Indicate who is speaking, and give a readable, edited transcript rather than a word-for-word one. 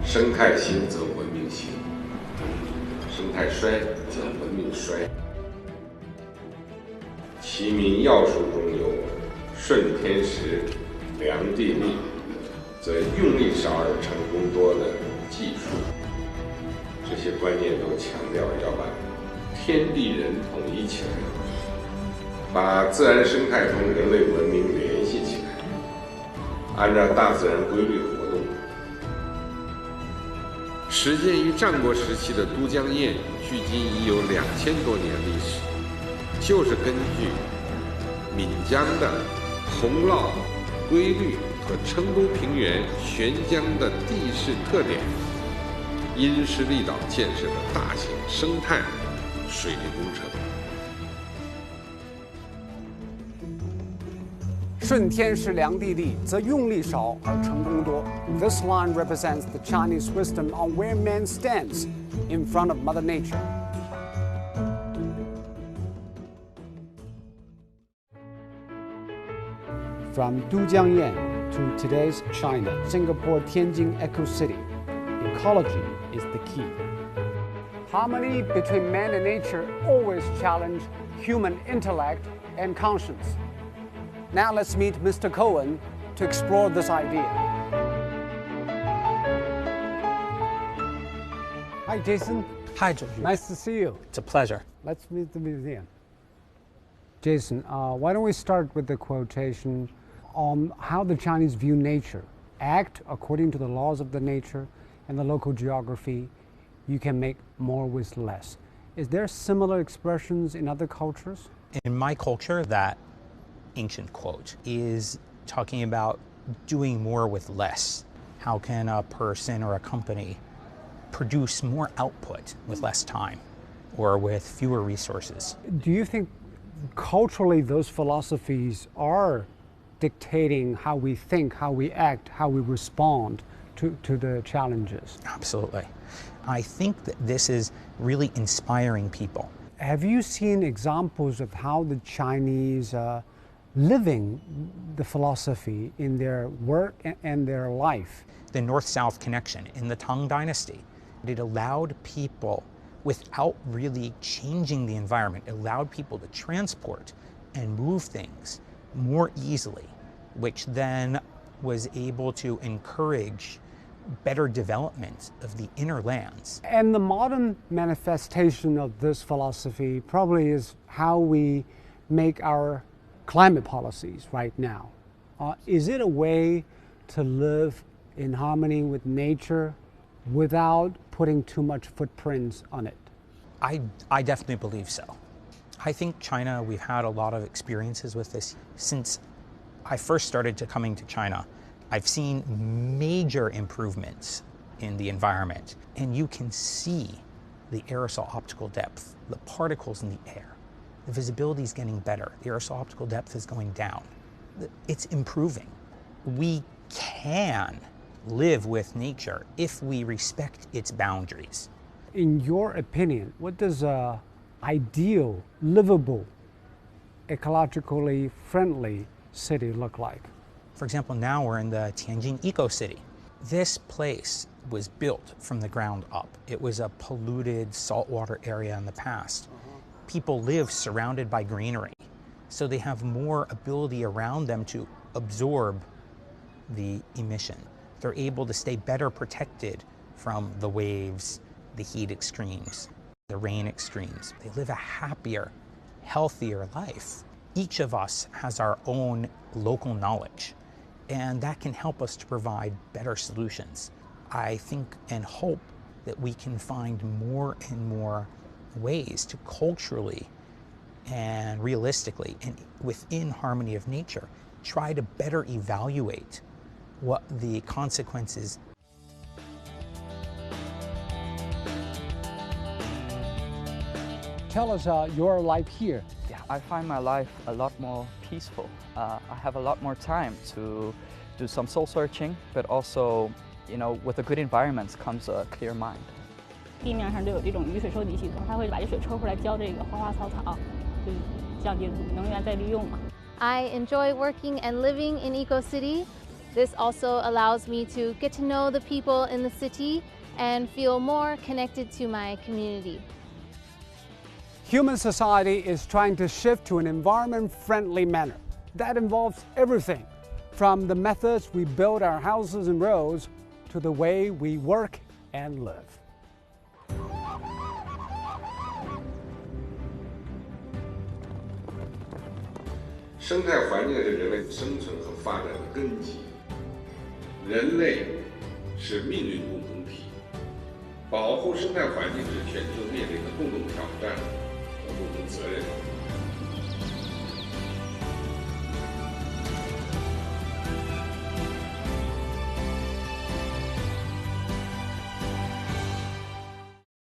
Speaker 1: 生态兴则文明兴，生态衰则文明衰。齐民要术中有顺天时、量地利，则用力少而成功多的技术。这些观念都强调要把天地人统一起来，把自然生态同人类文明联系起来，按照大自然规律活动。始建于战国时期的都江堰，距今已有2000多年历史，就是根据岷江的洪涝规律和成都平原悬江的地势特点，因势利导建设的大型生态水利工程。
Speaker 2: 顺天时量地利，则用力少而成功多。This line represents the Chinese wisdom on where man stands in front of Mother Nature. From Dujiangyan to today's China, Singapore Tianjin Eco City, ecology is the key. Harmony between man and nature always challenge human intellect and conscience. Now let's meet Mr. Cohen to explore this idea. Hi, Jason.
Speaker 3: Hi, George.
Speaker 2: Nice to see you.
Speaker 3: It's a pleasure.
Speaker 2: Let's meet the museum. Jason, why don't we start with the quotation on how the Chinese view nature. Act according to the laws of the nature and the local geography. You can make more with less. Is there similar expressions in other cultures?
Speaker 3: In my culture, that ancient quote is talking about doing more with less. How can a person or a company produce more output with less time or with fewer resources?
Speaker 2: Do you think culturally those philosophies are dictating how we think, how we act, how we respond to the challenges?
Speaker 3: Absolutely. I think that this is really inspiring people.
Speaker 2: Have you seen examples of how the Chinese living the philosophy in their work and their life?
Speaker 3: The North-South connection in the Tang Dynasty, it allowed people, without really changing the environment, allowed people to transport and move things more easily, which then was able to encourage better development of the inner lands.
Speaker 2: And the modern manifestation of this philosophy probably is how we make our climate policies right now. Is it a way to live in harmony with nature without putting too much footprints on it?
Speaker 3: I definitely believe so. I think China, we've had a lot of experiences with this. Since I first started coming to China, I've seen major improvements in the environment, and you can see the aerosol optical depth, the particles in the air. The visibility is getting better. The aerosol optical depth is going down. It's improving. We can live with nature if we respect its boundaries.
Speaker 2: In your opinion, what does an ideal, livable, ecologically friendly city look like?
Speaker 3: For example, now we're in the Tianjin Eco City. This place was built from the ground up. It was a polluted saltwater area in the past. People live surrounded by greenery, so they have more ability around them to absorb the emission. They're able to stay better protected from the waves, the heat extremes, the rain extremes. They live a happier, healthier life. Each of us has our own local knowledge, and that can help us to provide better solutions. I think and hope that we can find more and more ways to culturally and realistically and within harmony of nature try to better evaluate what the consequences.
Speaker 2: Tell us your life here.
Speaker 4: Yeah, I find my life a lot more peaceful. I have a lot more time to do some soul searching, but also, with a good environment comes a clear mind.
Speaker 5: 地面上都有这种雨水收集系统，它会把这水抽出来浇这个花花草草，就降低能源再利用嘛。
Speaker 6: I enjoy working and living in Eco City. This also allows me to get to know the people in the city and feel more connected to my community.
Speaker 2: Human society is trying to shift to an environment-friendly manner. That involves everything, from the methods we build our houses and roads to the way we work and live.
Speaker 1: 生态环境是人类生存和发展的根基，人类是命运共同体，保护生态环境是全球